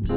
Hi,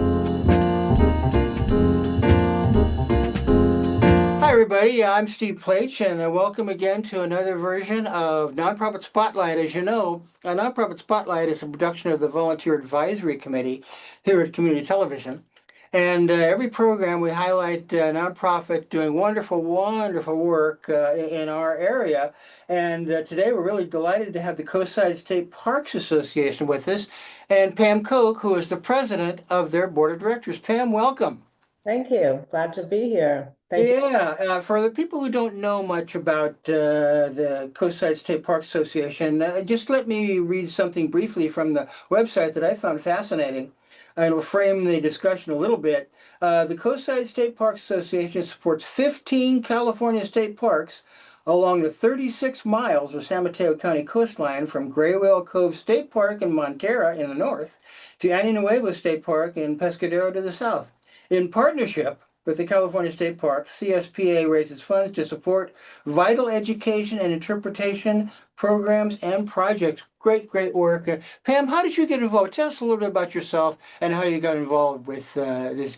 everybody. I'm Steve Pleich, and welcome again to another version of Nonprofit Spotlight. As you know, a Nonprofit Spotlight is a production of the Volunteer Advisory Committee here at Community Television. And every program we highlight a nonprofit doing wonderful, wonderful work in our area. And today we're really delighted to have the Coastside State Parks Association with us, and Pam Koch, who is the president of their board of directors. Pam, welcome. Thank you. Glad to be here. Thank you. Yeah, for the people who don't know much about the Coastside State Park Association, just let me read something briefly from the website that I found fascinating. It'll frame the discussion a little bit. The Coastside State Park Association supports 15 California state parks along the 36 miles of San Mateo County coastline from Gray Whale Cove State Park in Montera in the north to Año Nuevo State Park in Pescadero to the south. In partnership with the California State Parks, CSPA raises funds to support vital education and interpretation programs and projects. Great, great work. Pam, how did you get involved? Tell us a little bit about yourself and how you got involved with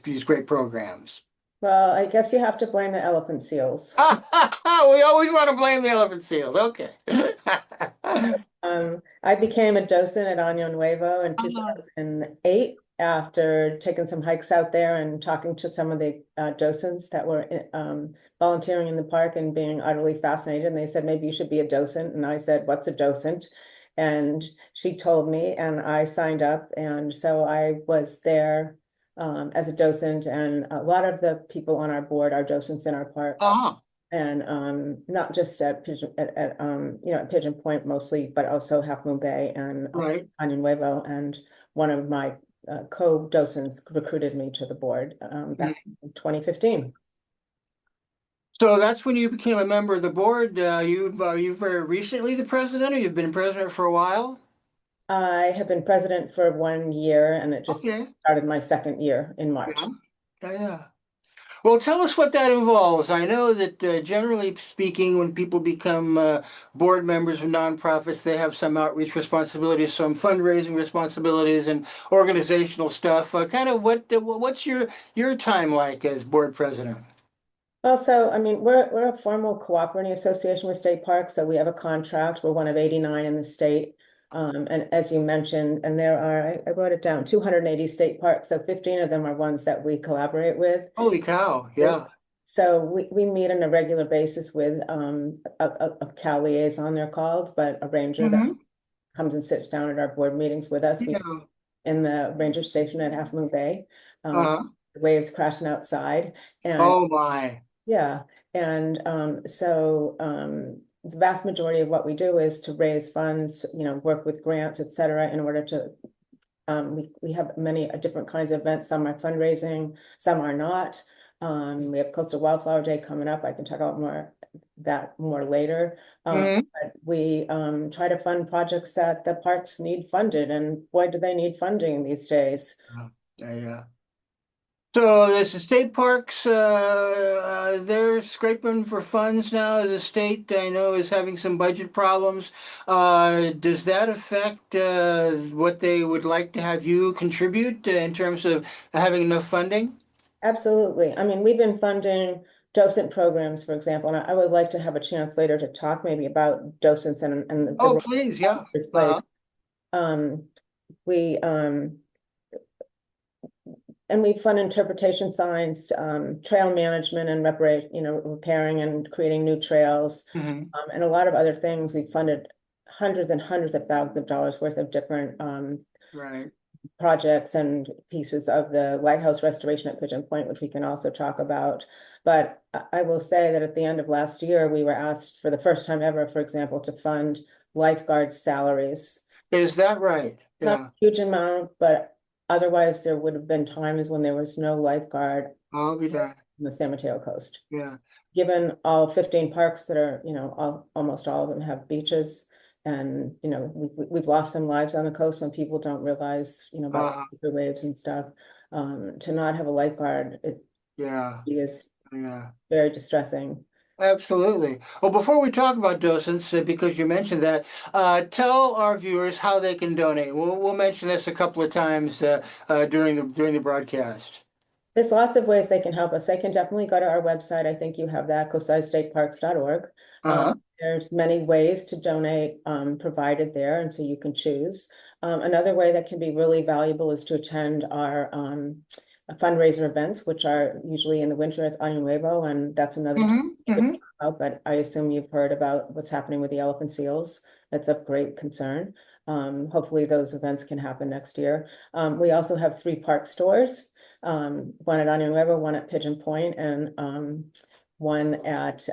these great programs. Well, I guess you have to blame the elephant seals. We always want to blame the elephant seals. Okay. I became a docent at Año Nuevo in 2008 after taking some hikes out there and talking to some of the docents that were volunteering in the park and being utterly fascinated. And they said, maybe you should be a docent. And I said, what's a docent? And she told me, and I signed up. And so I was there as a docent, and a lot of the people on our board are docents in our parks. Uh-huh. And not just at Pigeon at Pigeon Point mostly, but also Half Moon Bay and Right. Año Nuevo. And one of my co-docents recruited me to the board back in 2015. So that's when you became a member of the board. Are you very recently the president, or you've been president for a while? I have been president for 1 year, and it just Okay. started my second year in March. Yeah. Yeah. Yeah. Well, tell us what that involves. I know that generally speaking, when people become board members of nonprofits, they have some outreach responsibilities, some fundraising responsibilities, and organizational stuff. Kind of what's your time like as board president? Also, I mean, we're a formal cooperating association with state parks, so we have a contract. We're one of 89 in the state. And as you mentioned, and there are, I wrote it down, 280 state parks. So 15 of them are ones that we collaborate with. Holy cow! Yeah. So we meet on a regular basis with a Cal liaison, they're called, but a ranger that Hmm. comes and sits down at our board meetings with us. We Yeah. in the ranger station at Half Moon Bay. Uh-huh. The waves crashing outside. And Oh my. yeah, and the vast majority of what we do is to raise funds, work with grants, et cetera, in order to we have many different kinds of events. Some are fundraising, some are not. We have Coastal Wildflower Day coming up. I can talk about more later. Hmm. But we try to fund projects that the parks need funded, and boy, do they need funding these days. Yeah. Yeah. So there's the state parks, they're scraping for funds now. The state, I know, is having some budget problems. Does that affect what they would like to have you contribute in terms of having enough funding? Absolutely. I mean, we've been funding docent programs, for example, and I would like to have a chance later to talk maybe about docents and the Oh, role please, yeah. it's played. Uh-huh. Um, we and we fund interpretation science, trail management and repairing and creating new trails, Hmm. and a lot of other things. We funded hundreds and hundreds of thousands of dollars worth of different Right. projects and pieces of the lighthouse restoration at Pigeon Point, which we can also talk about. But I will say that at the end of last year, we were asked for the first time ever, for example, to fund lifeguard salaries. Is that right? Not a Yeah. huge amount, but otherwise there would have been times when there was no lifeguard I'll be darned. on the San Mateo coast. Yeah. Given all 15 parks that are, almost all of them have beaches, and we've lost some lives on the coast, and people don't realize, about Uh, the waves and stuff. To not have a lifeguard, it yeah. is Yeah. very distressing. Absolutely. Well, before we talk about docents, because you mentioned that, tell our viewers how they can donate. We'll mention this a couple of times during the broadcast. There's lots of ways they can help us. They can definitely go to our website. I think you have that, coastsidestateparks.org. Uh-huh. There's many ways to donate provided there, and so you can choose. Another way that can be really valuable is to attend our fundraiser events, which are usually in the winter at Año Nuevo, and that's another topic Hmm. we could Hmm. talk about, but I assume you've heard about what's happening with the elephant seals. That's of great concern. Hopefully those events can happen next year. We also have 3 park stores, one at Año Nuevo, one at Pigeon Point, and one at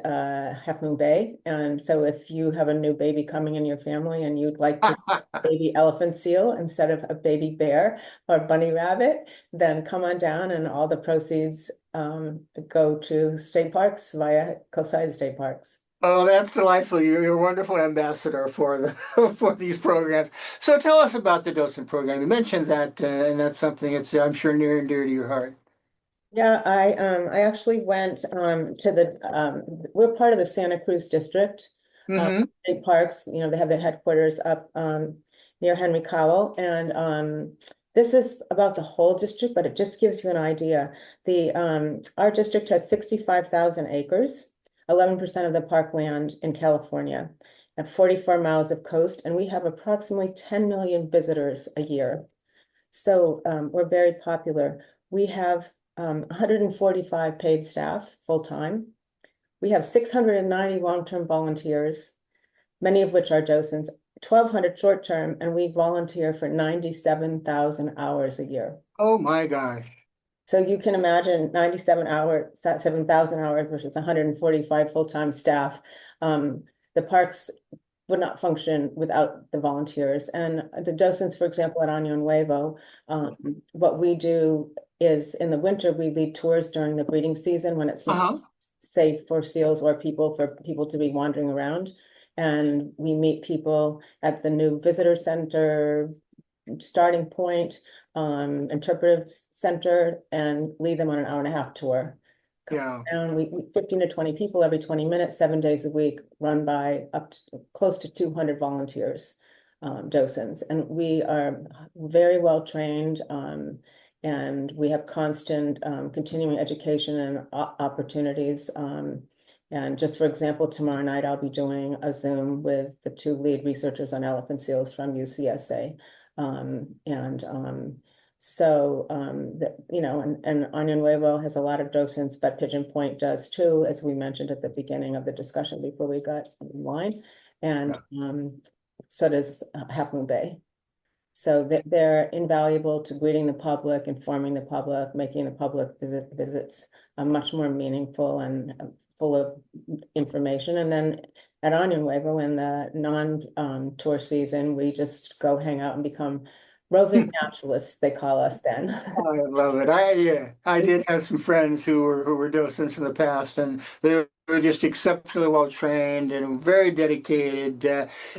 Half Moon Bay. And so if you have a new baby coming in your family and you'd like to baby elephant seal instead of a baby bear or bunny rabbit, then come on down and all the proceeds go to state parks via Coastside State Parks. Oh, that's delightful. You're a wonderful ambassador for the for these programs. So tell us about the docent program. You mentioned that, and that's something that's I'm sure near and dear to your heart. Yeah, I actually went to the we're part of the Santa Cruz district. Hmm. State parks, they have their headquarters up near Henry Cowell, and this is about the whole district, but it just gives you an idea. The Our district has 65,000 acres, 11% of the parkland in California, and 44 miles of coast, and we have approximately 10 million visitors a year. So we're very popular. We have 145 paid staff full-time. We have 690 long-term volunteers, many of which are docents, 1,200 short-term, and we volunteer for 97,000 hours a year. Oh my gosh. So you can imagine 7,000 hours versus 145 full-time staff. The parks would not function without the volunteers. And the docents, for example, at Año Nuevo, what we do is in the winter, we lead tours during the breeding season when it's not Uh-huh. safe for seals or for people to be wandering around. And we meet people at the new visitor center, starting point, interpretive center, and lead them on an hour-and-a-half tour. Yeah. And we 15 to 20 people every 20 minutes, 7 days a week, run by up to close to 200 volunteers, docents. And we are very well trained, and we have constant continuing education and opportunities. And just for example, tomorrow night I'll be doing a Zoom with the 2 lead researchers on elephant seals from UCSA. And so, and Año Nuevo has a lot of docents, but Pigeon Point does too, as we mentioned at the beginning of the discussion before we got online. And Yeah. so does Half Moon Bay. So they're invaluable to greeting the public, informing the public, making the public visits much more meaningful and full of information. And then at Año Nuevo, in the non-tour season, we just go hang out and become roving naturalists, they call us then. I love it. I did have some friends who were docents in the past, and they were just exceptionally well trained and very dedicated.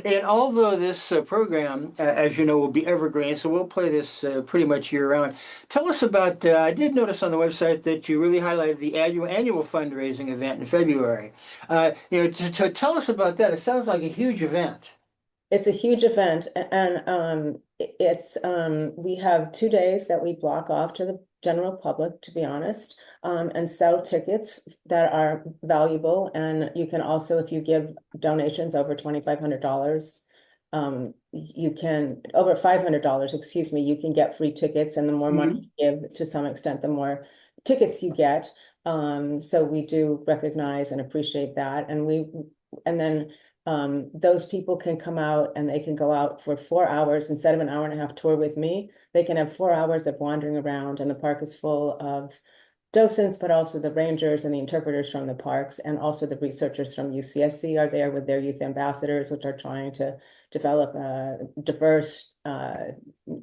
And although this program, as you know, will be evergreen, so we'll play this pretty much year round. Tell us about. I did notice on the website that you really highlighted the annual fundraising event in February. To tell us about that. It sounds like a huge event. It's a huge event, and we have 2 days that we block off to the general public, to be honest, and sell tickets that are valuable. And you can also, if you give donations over $2,500, you can over $500, excuse me, you can get free tickets, and the more money Mhm. you give, to some extent, the more tickets you get. So we do recognize and appreciate that, and then those people can come out and they can go out for 4 hours instead of an hour-and-a-half tour with me. They can have 4 hours of wandering around, and the park is full of docents, but also the rangers and the interpreters from the parks, and also the researchers from UCSC are there with their youth ambassadors, which are trying to develop a diverse,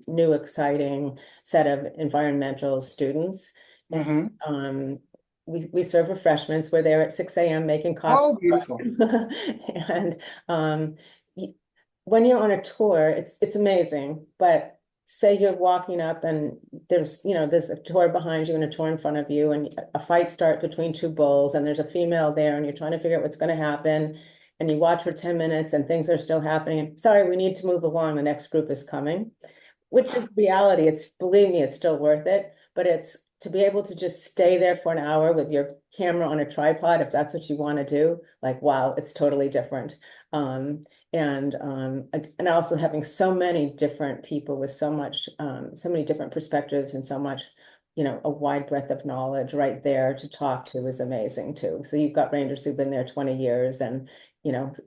new, exciting set of environmental students. And Mhm. we serve refreshments. We're there at 6 a.m. making coffee. Oh, beautiful. And when you're on a tour, it's amazing, but say you're walking up and there's a tour behind you and a tour in front of you, and a fight starts between two bulls, and there's a female there, and you're trying to figure out what's going to happen, and you watch for 10 minutes and things are still happening. Sorry, we need to move along. The next group is coming, which is reality. Believe me, it's still worth it, but it's to be able to just stay there for an hour with your camera on a tripod, if that's what you want to do, like, wow, it's totally different. And also having so many different people with so many different perspectives and so much, a wide breadth of knowledge right there to talk to is amazing too. So you've got rangers who've been there 20 years, and the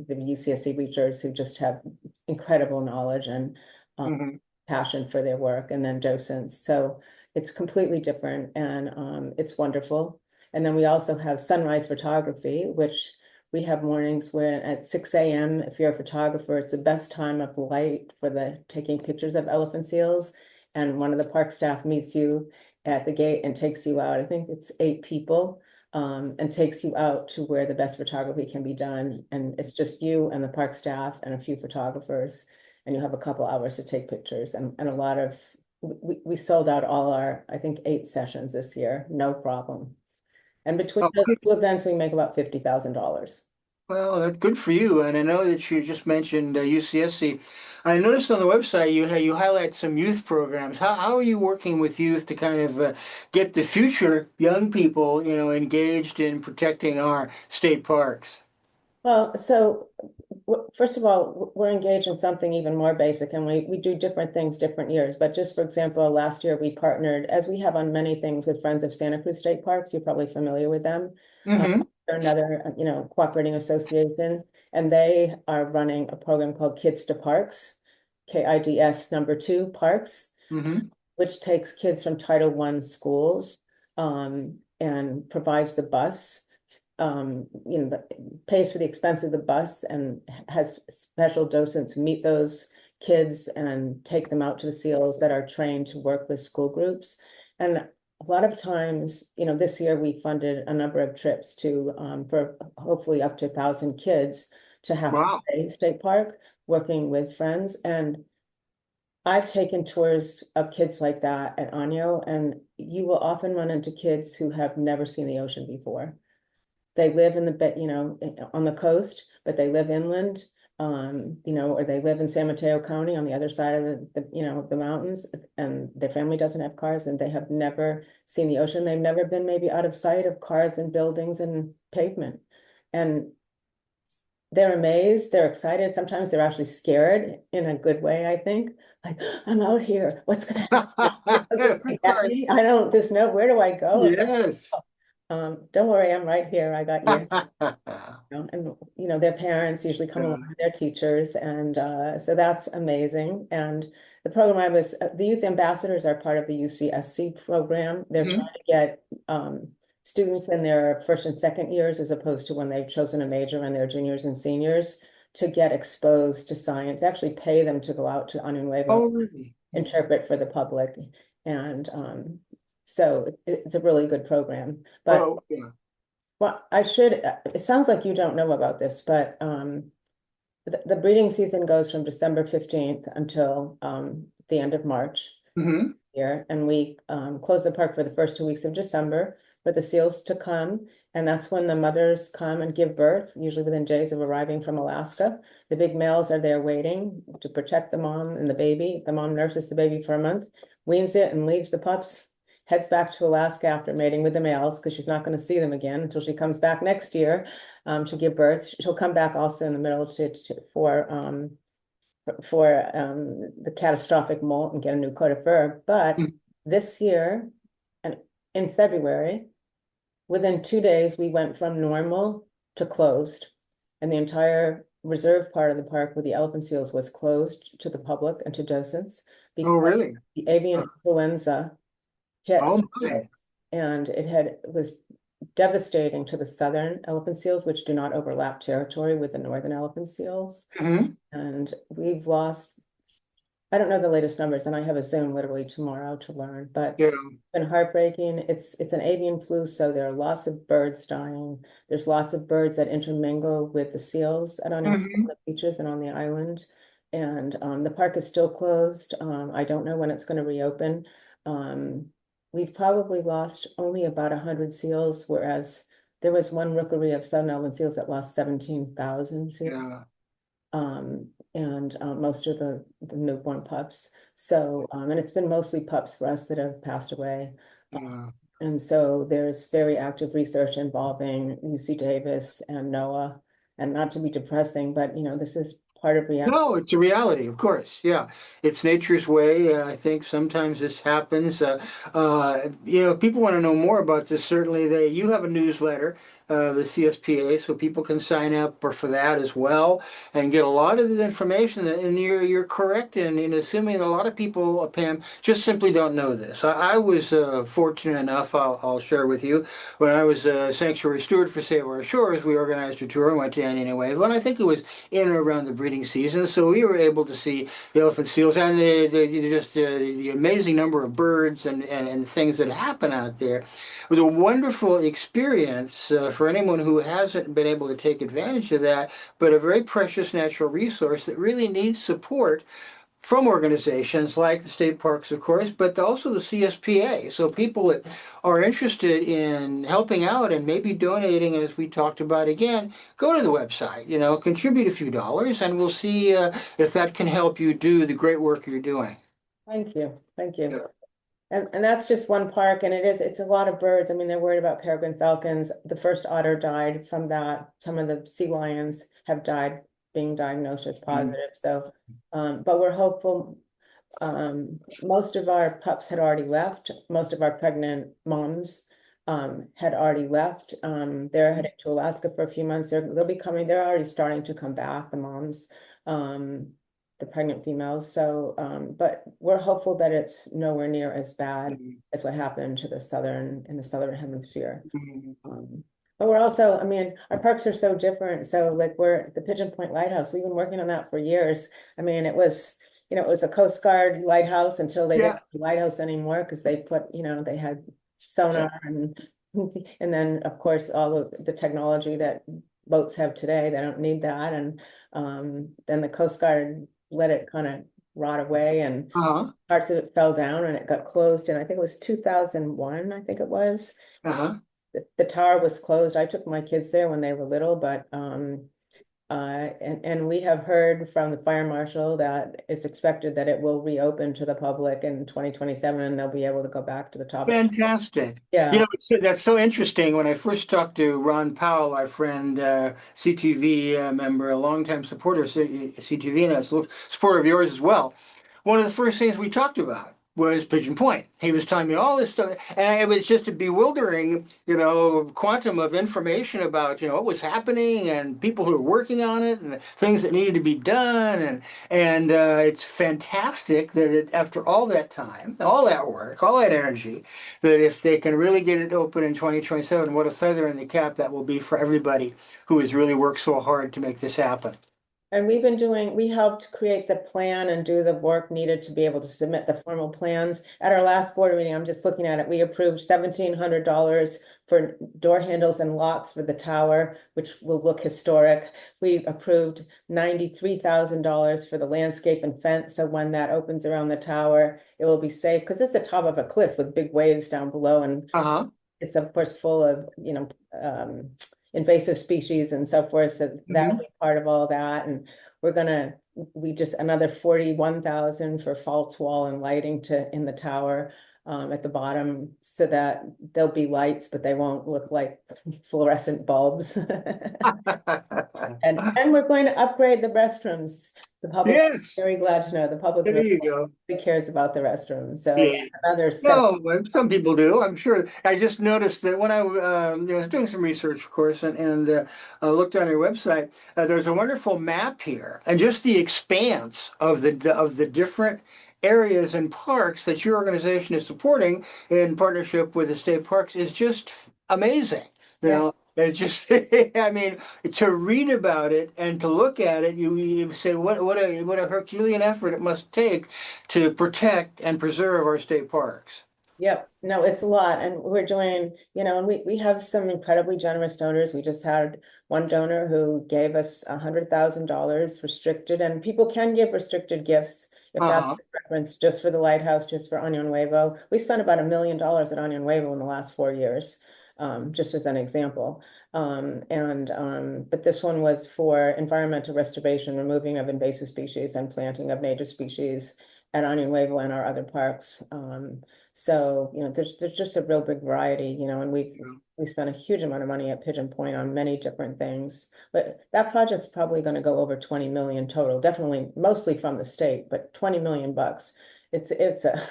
UCSC researchers who just have incredible knowledge and Mhm. passion for their work, and then docents. So it's completely different, and it's wonderful. And then we also have sunrise photography, which we have mornings where at 6 a.m., if you're a photographer, it's the best time of light for the taking pictures of elephant seals. And one of the park staff meets you at the gate and takes you out. I think it's 8 people, and takes you out to where the best photography can be done. And it's just you and the park staff and a few photographers, and you have a couple hours to take pictures. And a lot of, we sold out all our, I think, 8 sessions this year, no problem. And between Oh, those good. two events, we make about $50,000. Well, that's good for you. And I know that you just mentioned UCSC. I noticed on the website you highlight some youth programs. How are you working with youth to kind of get the future young people, engaged in protecting our state parks? Well, so first of all, we're engaged in something even more basic, and we do different things different years. But just for example, last year we partnered, as we have on many things, with Friends of Santa Cruz State Parks. You're probably familiar with them. Mm-hmm. They're another, cooperating association, and they are running a program called Kids to Parks, KIDS number 2 Parks, Mm-hmm. which takes kids from Title I schools, and provides the bus, pays for the expense of the bus, and has special docents meet those kids and take them out to the seals that are trained to work with school groups. And a lot of times, this year we funded a number of trips for hopefully up to 1,000 kids to have Wow. state park, working with friends. And I've taken tours of kids like that at Año, and you will often run into kids who have never seen the ocean before. They live in on the coast, but they live inland, or they live in San Mateo County on the other side of the mountains, and their family doesn't have cars, and they have never seen the ocean. They've never been maybe out of sight of cars and buildings and pavement. And they're amazed, they're excited. Sometimes they're actually scared in a good way, I think. Like, I'm out here. What's gonna happen? Of course. I don't just know, where do I go? Yes. Don't worry, I'm right here. I got you. And their parents usually come along Yeah. with their teachers, and so that's amazing. And the program the youth ambassadors are part of the UCSC program. They're Mhm. trying to get students in their first and second years, as opposed to when they've chosen a major in their juniors and seniors, to get exposed to science. Actually pay them to go out to Año Nuevo, Oh, really? interpret for the public. And so it's a really good program. But Well, yeah. well, it sounds like you don't know about this, but the breeding season goes from December 15th until the end of March Hmm. here. And we close the park for the first 2 weeks of December for the seals to come. And that's when the mothers come and give birth, usually within days of arriving from Alaska. The big males are there waiting to protect the mom and the baby. The mom nurses the baby for a month, weans it, and leaves the pups, heads back to Alaska after mating with the males, because she's not going to see them again until she comes back next year to give birth. She'll come back also in the middle for the catastrophic molt and get a new coat of fur. But this year, and in February, within 2 days, we went from normal to closed, and the entire reserve part of the park with the elephant seals was closed to the public and to docents Oh, because really? the avian influenza hit, Oh, my. and it was devastating to the southern elephant seals, which do not overlap territory with the northern elephant seals. Hmm. And we've lost, I don't know the latest numbers, and I have a Zoom literally tomorrow to learn, but Yeah. it's been heartbreaking. It's an avian flu, so there are lots of birds dying. There's lots of birds that intermingle with the seals at on Hmm. the beaches and on the island. And the park is still closed. I don't know when it's going to reopen. Um, we've probably lost only about 100 seals, whereas there was one rookery of Southern Alban seals that lost 17,000 seals. Yeah. And most of the newborn pups. So, and it's been mostly pups for us that have passed away. Yeah. And so there's very active research involving UC Davis and NOAA. And not to be depressing, but this is part of reality. No, it's a reality, of course. Yeah, it's nature's way. I think sometimes this happens. If people want to know more about this, certainly you have a newsletter, the CSPA, so people can sign up for that as well and get a lot of the information. And you're correct in assuming that a lot of people, Pam, just simply don't know this. I was fortunate enough. I'll share with you when I was a sanctuary steward for Save Our Shores. We organized a tour and went to Annie Wave, and I think it was in and around the breeding season. So we were able to see the elephant seals and the amazing number of birds and things that happen out there. It was a wonderful experience for anyone who hasn't been able to take advantage of that, but a very precious natural resource that really needs support from organizations like the state parks, of course, but also the CSPA. So people that are interested in helping out and maybe donating, as we talked about again, go to the website, contribute a few dollars, and we'll see if that can help you do the great work you're doing. Thank you. Thank you. Yeah. And that's just one park, and it's a lot of birds. I mean, they're worried about peregrine falcons. The first otter died from that. Some of the sea lions have died being diagnosed as positive. So, but we're hopeful. Most of our pups had already left. Most of our pregnant moms had already left. They're heading to Alaska for a few months. They'll be coming. They're already starting to come back, the moms. The pregnant females. So, but we're hopeful that it's nowhere near as bad as what happened to in the southern hemisphere. But we're also, I mean, our parks are so different. So like we're at the Pigeon Point Lighthouse. We've been working on that for years. I mean, it was a Coast Guard lighthouse until they didn't have a lighthouse anymore because they put, they had sonar and then of course all of the technology that boats have today, they don't need that. And then the Coast Guard let it kind of rot away and Uh-huh. parts of it fell down and it got closed. And I think it was 2001, I think it was. Uh-huh. The tower was closed. I took my kids there when they were little, but and we have heard from the fire marshal that it's expected that it will reopen to the public in 2027 and they'll be able to go back to the top. Fantastic. Yeah. That's so interesting. When I first talked to Ron Powell, our friend, CTV member, a longtime supporter of CTV, and a supporter of yours as well, one of the first things we talked about was Pigeon Point. He was telling me all this stuff, and it was just a bewildering, quantum of information about, what was happening and people who were working on it and the things that needed to be done. And it's fantastic that after all that time, all that work, all that energy, that if they can really get it open in 2027, what a feather in the cap that will be for everybody who has really worked so hard to make this happen. And we helped create the plan and do the work needed to be able to submit the formal plans. At our last board meeting, I'm just looking at it, we approved $1,700 for door handles and locks for the tower, which will look historic. We approved $93,000 for the landscape and fence. So when that opens around the tower, it will be safe because it's the top of a cliff with big waves down below. And it's of course full of, invasive species and so forth. So that'll be part of all that. And we just another 41,000 for false wall and lighting in the tower at the bottom so that there'll be lights, but they won't look like fluorescent bulbs. And we're going to upgrade the restrooms. The public is very glad to know the public There you go. really cares about the restrooms. So Yeah. another No, some people do. I'm sure. I just noticed that when I was doing some research, of course, and looked on your website, there's a wonderful map here, and just the expanse of the different areas and parks that your organization is supporting in partnership with the state parks is just amazing. It's just, I mean, to read about it and to look at it, you say, what a Herculean effort it must take to protect and preserve our state parks. Yep. No, it's a lot. And we're doing, and we have some incredibly generous donors. We just had one donor who gave us $100,000 restricted, and people can give restricted gifts if that's Uh-huh. the preference, just for the lighthouse, just for Año Nuevo. We spent about $1 million at Año Nuevo in the last 4 years, just as an example. But this one was for environmental restoration, removing of invasive species and planting of native species at Año Nuevo and our other parks. So, there's just a real big variety, and we spent a huge amount of money at Pigeon Point on many different things. But that project's probably going to go over 20 million total, definitely mostly from the state, but 20 million bucks. It's a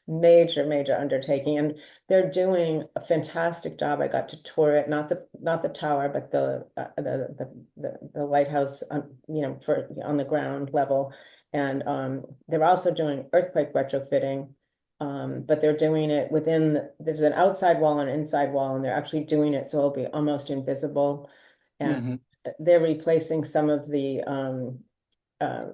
major, major undertaking, and they're doing a fantastic job. I got to tour it, not the tower, but the lighthouse, for on the ground level. And they're also doing earthquake retrofitting, but they're doing it there's an outside wall and an inside wall, and they're actually doing it so it'll be almost invisible. And Hmm. they're replacing some of the uh,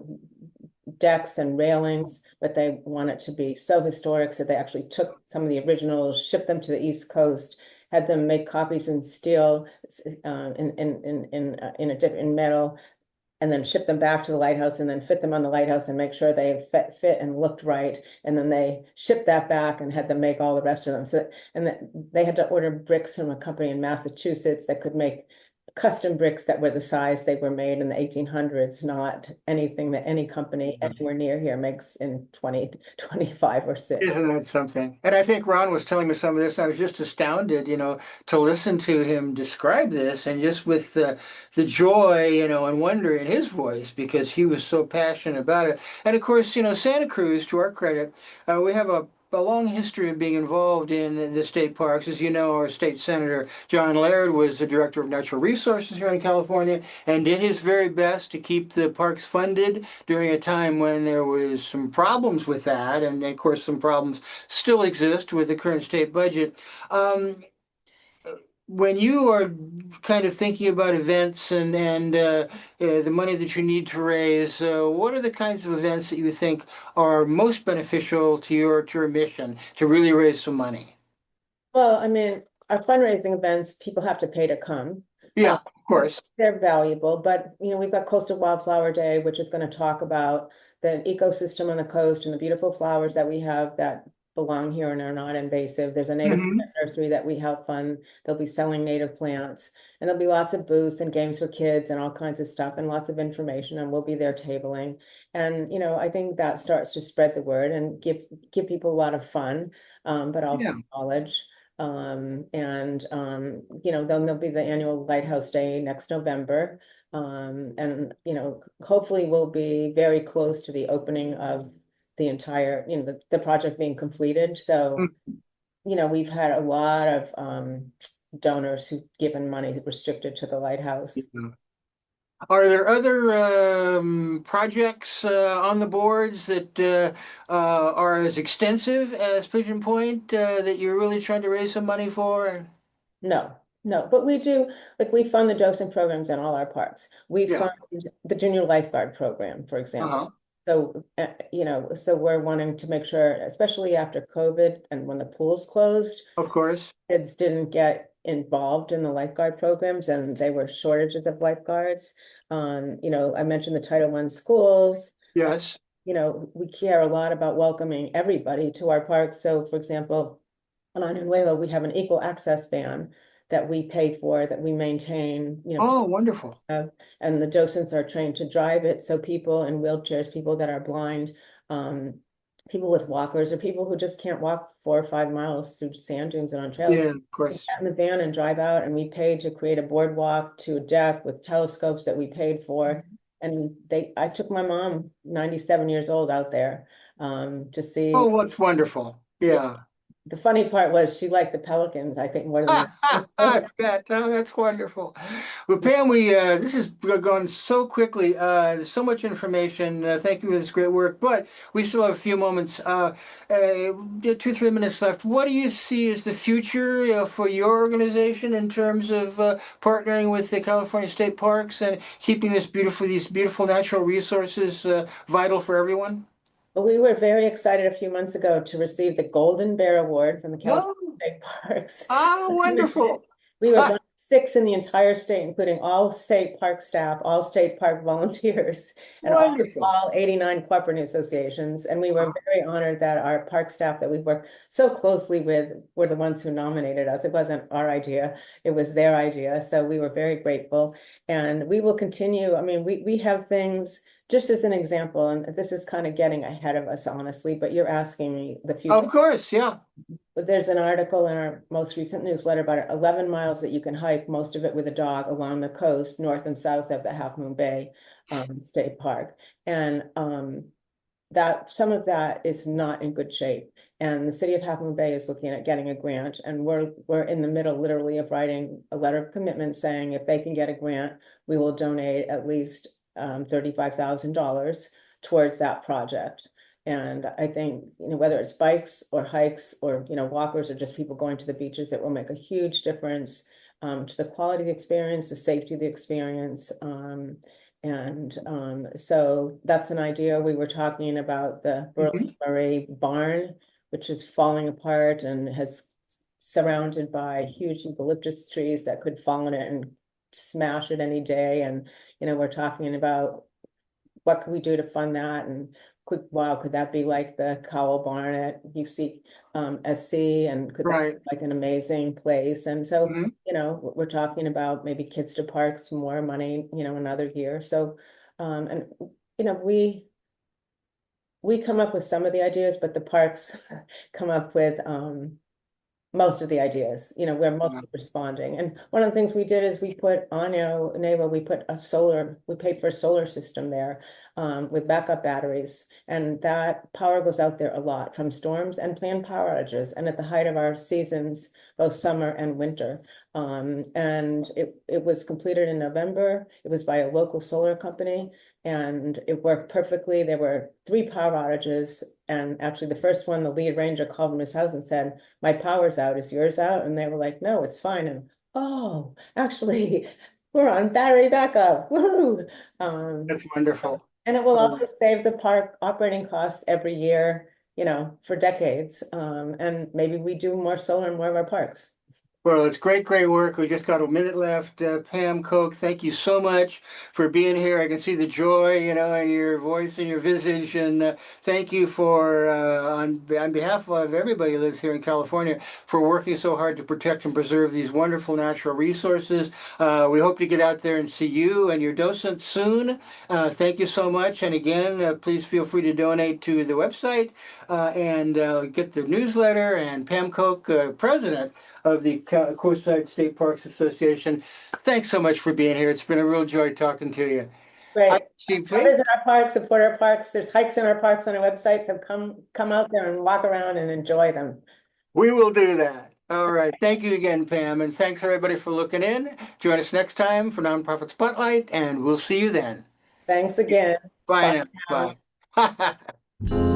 decks and railings, but they want it to be so historic. So they actually took some of the originals, shipped them to the East Coast, had them make copies in steel, in metal, and then ship them back to the lighthouse and then fit them on the lighthouse and make sure they fit and looked right. And then they shipped that back and had them make all the rest of them. So, they had to order bricks from a company in Massachusetts that could make custom bricks that were the size they were made in the 1800s, not anything that any company anywhere near here makes in 2025 or six. Isn't that something? And I think Ron was telling me some of this. I was just astounded, to listen to him describe this and just with the joy, and wonder in his voice because he was so passionate about it. And of course, Santa Cruz, to our credit, we have a long history of being involved in the state parks. As you know, our state senator, John Laird, was the director of natural resources here in California and did his very best to keep the parks funded during a time when there was some problems with that. And of course, some problems still exist with the current state budget. Um, when you are kind of thinking about events and the money that you need to raise, what are the kinds of events that you think are most beneficial to your mission to really raise some money? Well, I mean, our fundraising events, people have to pay to come. Yeah, Uh, of course. they're valuable, but we've got Coastal Wildflower Day, which is going to talk about the ecosystem on the coast and the beautiful flowers that we have that belong here and are not invasive. There's a native Hmm. plant nursery that we help fund. They'll be selling native plants, and there'll be lots of booths and games for kids and all kinds of stuff and lots of information, and we'll be there tabling. And I think that starts to spread the word and give people a lot of fun, but also Yeah. knowledge. Then there'll be the annual Lighthouse Day next November. And hopefully we'll be very close to the opening of the entire, the project being completed. So, we've had a lot of donors who've given money restricted to the lighthouse. Mhm. Are there other projects on the boards that are as extensive as Pigeon Point that you're really trying to raise some money for? No, no, but we do, like, we fund the docent programs in all our parks. We Yeah. fund the junior lifeguard program, for Uh-huh. example. So, so we're wanting to make sure, especially after COVID and when the pools closed, Of course. kids didn't get involved in the lifeguard programs and there were shortages of lifeguards. I mentioned the Title I schools. Uh, Yes. we care a lot about welcoming everybody to our parks. So, for example, on Anuelo, we have an equal access van that we pay for, that we maintain, Oh, wonderful. and the docents are trained to drive it. So people in wheelchairs, people that are blind, um, people with walkers, or people who just can't walk 4 or 5 miles through sand dunes and on trails, Yeah, of get course. in the van and drive out. And we paid to create a boardwalk to a deck with telescopes that we paid for. And I took my mom, 97 years old, out there to see. Oh, that's wonderful. Yeah, Yeah. the funny part was she liked the pelicans, I think, more than I bet. Oh, that's wonderful. Well, Pam, this has gone so quickly. There's so much information. Thank you for this great work. But we still have a few moments, 2, 3 minutes left. What do you see as the future for your organization in terms of partnering with the California State Parks and keeping these beautiful natural resources vital for everyone? But we were very excited a few months ago to receive the Golden Bear Award from the California Oh, State Parks. ah, wonderful. We were one Ha, of six in the entire state, including all state park staff, all state park volunteers, and wonderful. all 89 cooperative associations. And we were very honored that our park staff that we worked so closely with were the ones who nominated us. It wasn't our idea, it was their idea. So we were very grateful. And we will continue. I mean, we have things, just as an example, and this is kind of getting ahead of us, honestly, but you're asking me the future. Of course, yeah. But there's an article in our most recent newsletter about 11 miles that you can hike, most of it with a dog, along the coast, north and south of the Half Moon Bay State Park. And that some of that is not in good shape. And the city of Half Moon Bay is looking at getting a grant, and we're in the middle, literally, of writing a letter of commitment saying if they can get a grant, we will donate at least $35,000 towards that project. And I think, whether it's bikes or hikes or, walkers or just people going to the beaches, it will make a huge difference to the quality of the experience, the safety of the experience. So that's an idea. We were talking about the Mhm. Burley Murray barn, which is falling apart and has surrounded by huge eucalyptus trees that could fall in it and smash it any day. And, we're talking about what can we do to fund that? And could that be like the Cowl Barn at UC SC? And could that be Right. like an amazing place? And so, Mhm. we're talking about maybe Kids to Parks, more money, another year. So, and we come up with some of the ideas, but the parks come up with most of the ideas, we're Yeah. mostly responding. And one of the things we did is we put on, Neva, we paid for a solar system there with backup batteries. And that power goes out there a lot from storms and planned power outages. And at the height of our seasons, both summer and winter. And it was completed in November. It was by a local solar company and it worked perfectly. There were 3 power outages. And actually the first one, the lead ranger called from his house and said, my power's out, is yours out? And they were like, no, it's fine. And oh, actually, we're on battery backup. Woohoo! That's wonderful. And it will Um, also save the park operating costs every year, for decades. And maybe we do more solar in more of our parks. Well, it's great, great work. We just got a minute left. Pam, Koch, thank you so much for being here. I can see the joy, in your voice and your visage. And thank you for, on behalf of everybody who lives here in California, for working so hard to protect and preserve these wonderful natural resources. We hope to get out there and see you and your docents soon. Thank you so much. And again, please feel free to donate to the website and get the newsletter. And Pam Koch, president of the Coastside State Parks Association. Thanks so much for being here. It's been a real joy talking to you. I'm Great. Steve Come Pleich. visit our parks, support our parks. There's hikes in our parks on our website, so come out there and walk around and enjoy them. We will do that. All right. Thank you again, Pam. And thanks everybody for looking in. Join us next time for Nonprofit Spotlight, and we'll see you then. Thanks again. Bye Bye now. now. Bye.